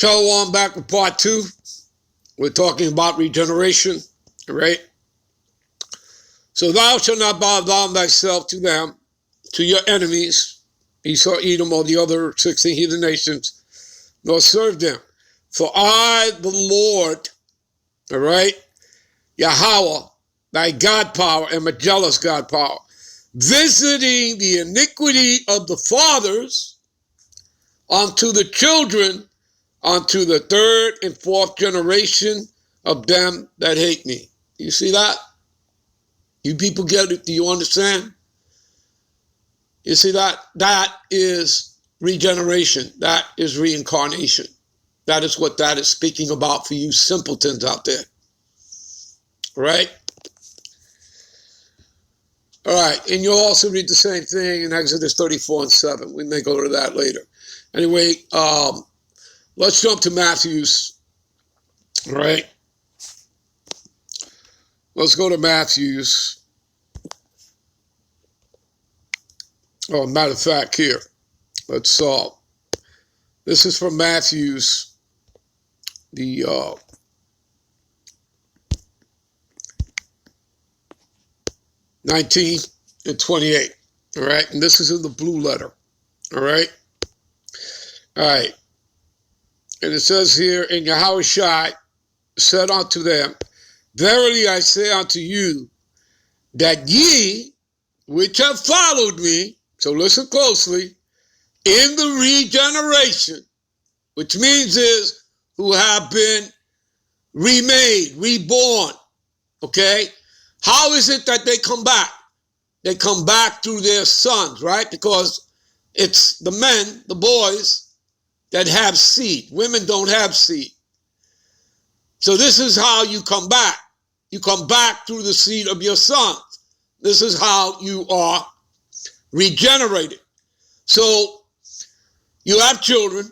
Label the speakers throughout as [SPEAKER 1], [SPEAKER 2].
[SPEAKER 1] Shalom, back with part 2. We're talking about regeneration, right? So thou shalt not bow down thyself to them, to your enemies, Esau, Edom, or the other 16 heathen nations, nor serve them. For I, the Lord, all right, Yahweh, thy God power, am a jealous God power, visiting the iniquity of the fathers unto the children, unto the third and fourth generation of them that hate me. You see that? You people get it? Do you understand? You see that? That is regeneration. That is reincarnation. That is what that is speaking about for you simpletons out there. Right? All right. And you'll also read the same thing in Exodus 34:7. We may go to that later. Anyway, let's jump to Matthew's. All right. Let's go to Matthew's. Oh, matter of fact, here. Let's this is from Matthew's, the 19 and 28. All right. And this is in the blue letter. All right. All right. And it says here, and Yahushua said unto them, verily I say unto you, that ye which have followed me, so listen closely, in the regeneration, which means is who have been remade, reborn, okay? How is it that they come back? They come back through their sons, right? Because it's the men, the boys, that have seed. Women don't have seed. So this is how you come back. You come back through the seed of your sons. This is how you are regenerated. So you have children.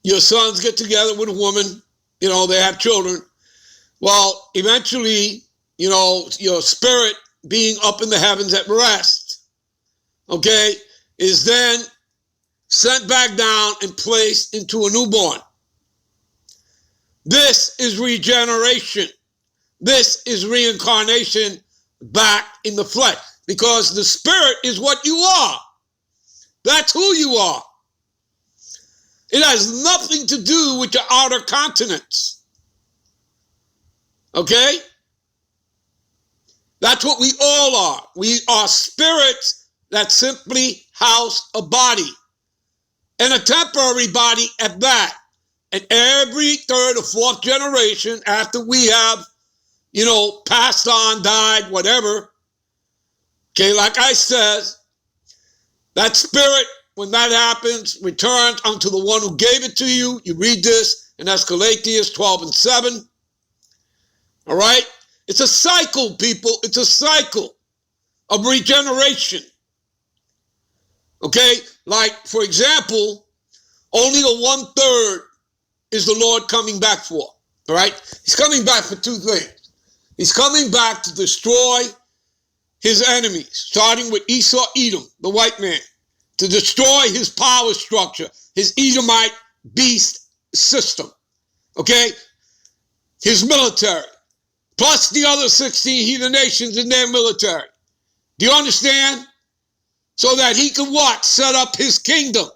[SPEAKER 1] Your sons get together with a woman. You know, they have children. Well, eventually, you know, your spirit being up in the heavens at rest, okay, is then sent back down and placed into a newborn. This is regeneration. This is reincarnation back in the flesh, because the spirit is what you are. That's who you are. It has nothing to do with your outer countenance. Okay? That's what we all are. We are spirits that simply house a body, and a temporary body at that. And every third or fourth generation after we have, you know, passed on, died, whatever, okay, like I said, that spirit, when that happens, returns unto the one who gave it to you. You read this in Galatians 12:7. All right? It's a cycle, people. It's a cycle of regeneration. Okay? Like, for example, only a 1/3 is the Lord coming back for. All right? He's coming back for two things. He's coming back to destroy his enemies, starting with Esau, Edom, the white man, to destroy his power structure, his Edomite beast system. Okay? His military, plus the other 16 heathen nations in their military. Do you understand? So that he can what? Set up his kingdom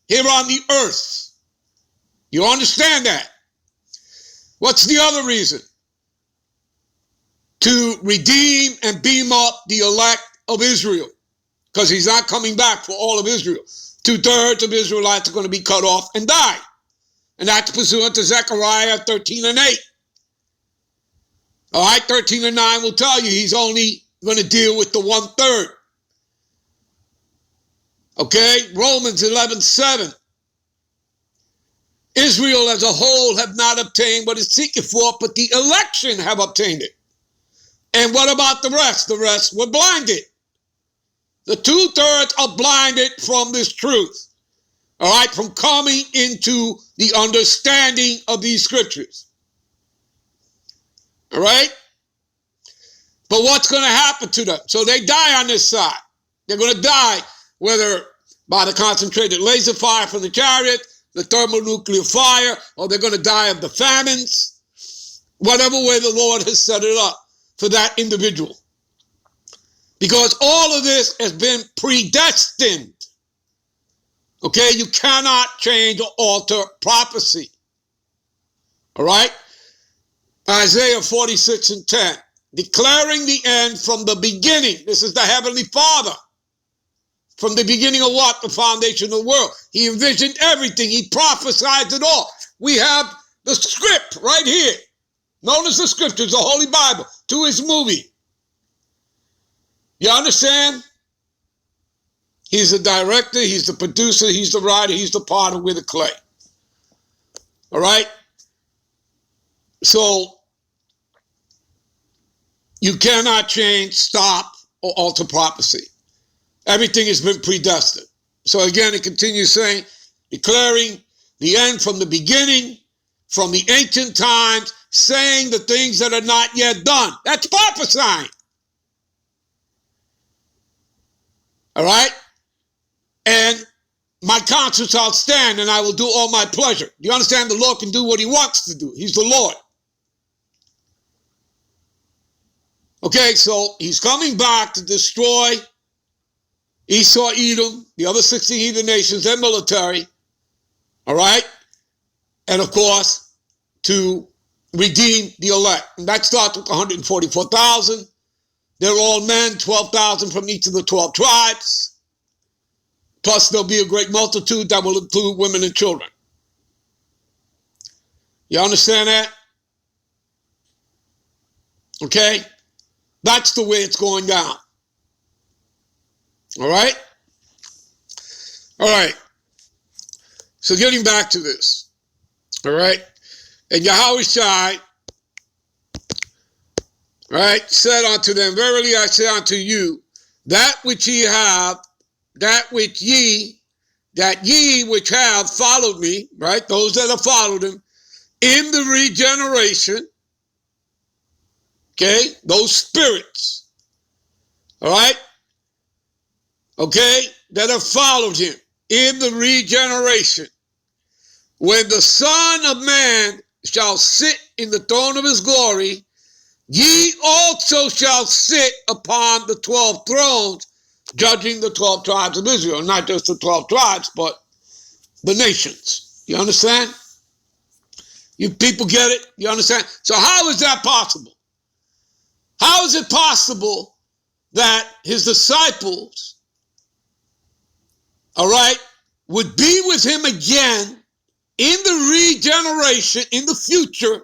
[SPEAKER 1] here on the earth. You understand that? What's the other reason? To redeem and beam up the elect of Israel. Because he's not coming back for all of Israel. 2/3 of Israelites are going to be cut off and die. And that's pursuant to Zechariah 13:8. All right, 13:9 will tell you he's only going to deal with the 1/3. Okay, Romans 11:7. Israel as a whole have not obtained what it's seeking for, but the election have obtained it. And what about the rest? The rest were blinded. The 2/3 are blinded from this truth. All right, from coming into the understanding of these scriptures. All right? But what's going to happen to them? So they die on this side. They're going to die, whether by the concentrated laser fire from the chariot, the thermonuclear fire, or they're going to die of the famines, whatever way the Lord has set it up for that individual. Because all of this has been predestined. Okay, you cannot change or alter prophecy. All right? Isaiah 46:10, declaring the end from the beginning. This is the Heavenly Father. From the beginning of what? The foundation of the world. He envisioned everything. He prophesied it all. We have the script right here, known as the scriptures, the Holy Bible, to his movie. You understand? He's the director, he's the producer, he's the writer, he's the potter, we're the clay. All right? So, you cannot change, stop, or alter prophecy. Everything has been predestined. So again, it continues saying, declaring the end from the beginning, from the ancient times, saying the things that are not yet done. That's prophesying. All right? And my conscience shall stand, and I will do all my pleasure. Do you understand? The Lord can do what he wants to do. He's the Lord. Okay, so he's coming back to destroy Esau, Edom, the other 60 heathen nations, their military. All right? And of course, to redeem the elect. And that starts with 144,000. They're all men, 12,000 from each of the 12 tribes. Plus, there'll be a great multitude that will include women and children. You understand that? Okay? That's the way it's going down. All right? All right. So getting back to this. All right? And Yahushua, right, said unto them, verily I say unto you, that ye which have followed me, right, those that have followed him, in the regeneration, okay, those spirits, all right, okay, that have followed him in the regeneration, when the Son of Man shall sit in the throne of his glory, ye also shall sit upon the 12 thrones, judging the 12 tribes of Israel. Not just the 12 tribes, but the nations. You understand? You people get it? You understand? So how is that possible? How is it possible that his disciples, all right, would be with him again in the regeneration, in the future,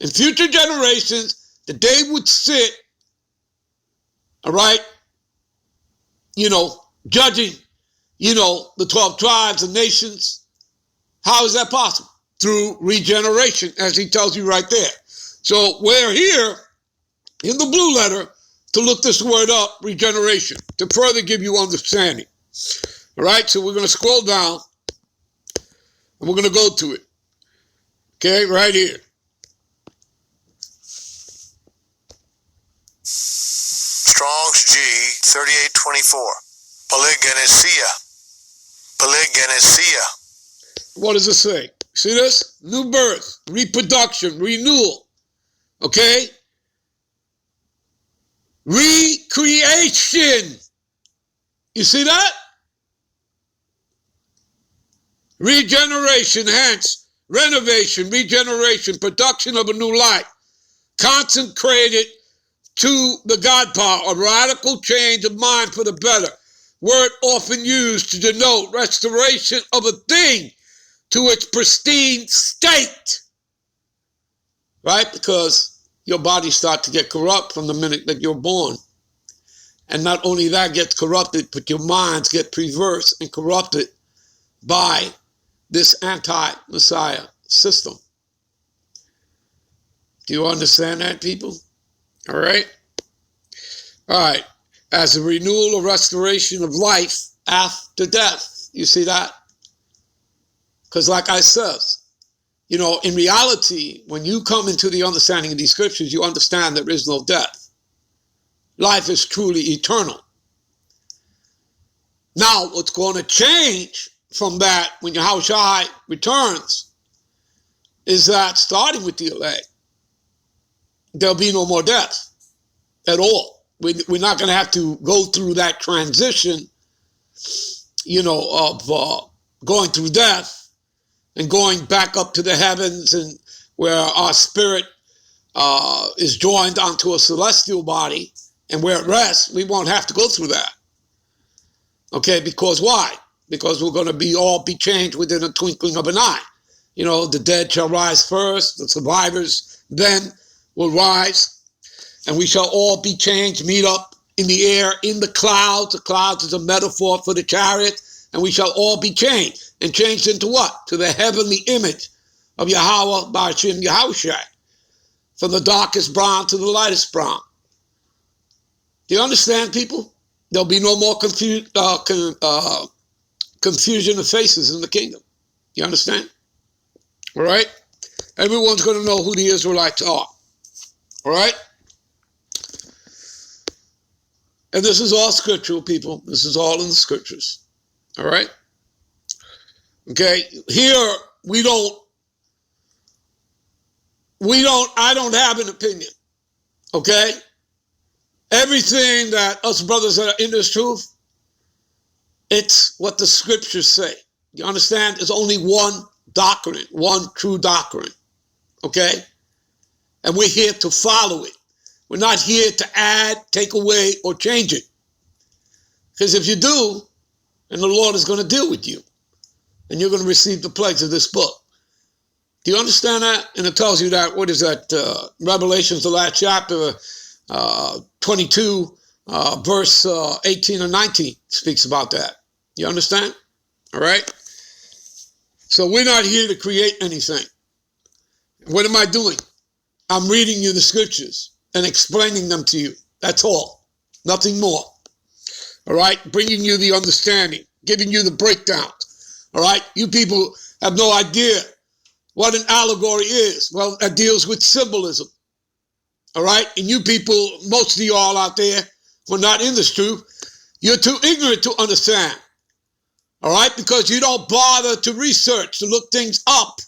[SPEAKER 1] in future generations, that they would sit, all right, judging, the 12 tribes and nations? How is that possible? Through regeneration, as he tells you right there. So we're here in the blue letter to look this word up, regeneration, to further give you understanding. All right, so we're going to scroll down and we're going to go to it. Okay, right here.
[SPEAKER 2] Strong's G 3824. Polygenesia.
[SPEAKER 1] What does it say? See this? New birth, reproduction, renewal. Okay? Recreation. You see that? Regeneration, hence, renovation, regeneration, production of a new life, consecrated to the God power, a radical change of mind for the better. Word often used to denote restoration of a thing to its pristine state. Right? Because your body starts to get corrupt from the minute that you're born. And not only that gets corrupted, but your minds get perverse and corrupted by this anti-Messiah system. Do you understand that, people? All right? All right. As a renewal or restoration of life after death. You see that? Because like I says, in reality, when you come into the understanding of these scriptures, you understand there is no death. Life is truly eternal. Now, what's going to change from that when Yahushua returns is that starting with the elect, there'll be no more death at all. We're not going to have to go through that transition, of going through death and going back up to the heavens, and where our spirit is joined onto a celestial body and we're at rest. We won't have to go through that. Okay, because why? Because we're going to all be changed within a twinkling of an eye. The dead shall rise first, the survivors then will rise, and we shall all be changed, meet up in the air, in the clouds. The clouds is a metaphor for the chariot, and we shall all be changed. And changed into what? To the heavenly image of Yahweh Ba'ashem Yahushua, from the darkest brown to the lightest brown. Do you understand, people? There'll be no more confusion of faces in the kingdom. You understand? All right? Everyone's going to know who the Israelites are. All right? And this is all scriptural, people. This is all in the scriptures. All right? Okay? Here, I don't have an opinion. Okay? Everything that us brothers that are in this truth, it's what the scriptures say. You understand? There's only one doctrine, one true doctrine. Okay? And we're here to follow it. We're not here to add, take away, or change it. Because if you do, then the Lord is going to deal with you. And you're going to receive the plagues of this book. Do you understand that? And it tells you that, what is that? Revelations, the last chapter, 22, verse 18 and 19 speaks about that. You understand? All right? So we're not here to create anything. What am I doing? I'm reading you the scriptures and explaining them to you. That's all. Nothing more. All right? Bringing you the understanding, giving you the breakdowns. All right? You people have no idea what an allegory is. Well, that deals with symbolism. All right? And you people, most of you all out there who are not in this truth, you're too ignorant to understand. All right? Because you don't bother to research, to look things up.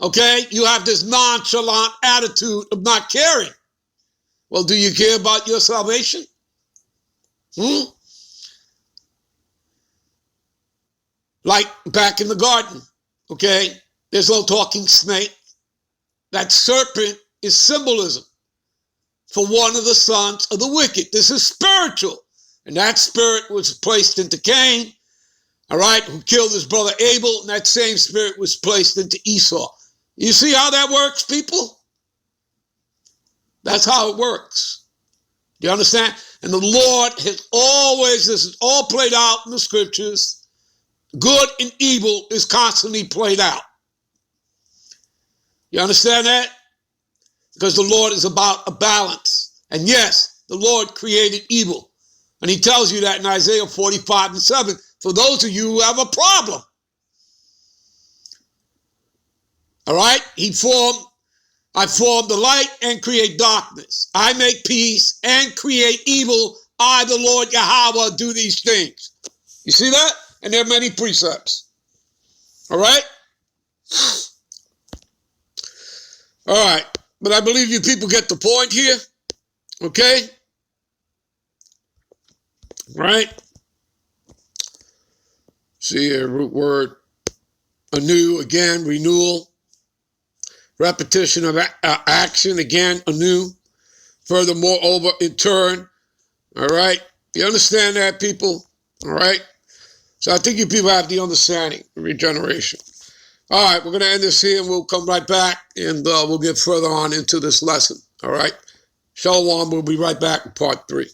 [SPEAKER 1] Okay? You have this nonchalant attitude of not caring. Well, do you care about your salvation? Like back in the garden, okay? There's no talking snake. That serpent is symbolism for one of the sons of the wicked. This is spiritual. And that spirit was placed into Cain, all right, who killed his brother Abel, and that same spirit was placed into Esau. You see how that works, people? That's how it works. Do you understand? And the Lord has always, this is all played out in the scriptures. Good and evil is constantly played out. You understand that? Because the Lord is about a balance. And yes, the Lord created evil. And he tells you that in Isaiah 45 and 7. For those of you who have a problem. All right? I form the light and create darkness. I make peace and create evil. I, the Lord Yahweh, do these things. You see that? And there are many precepts. All right? All right. But I believe you people get the point here. Okay? Right? See here, root word. Anew, again, renewal. Repetition of action, again, anew. Furthermore, over, in turn. All right? You understand that, people? All right? So I think you people have the understanding of regeneration. All right, we're going to end this here, and we'll come right back, and we'll get further on into this lesson. All right? Shalom, we'll be right back with part 3.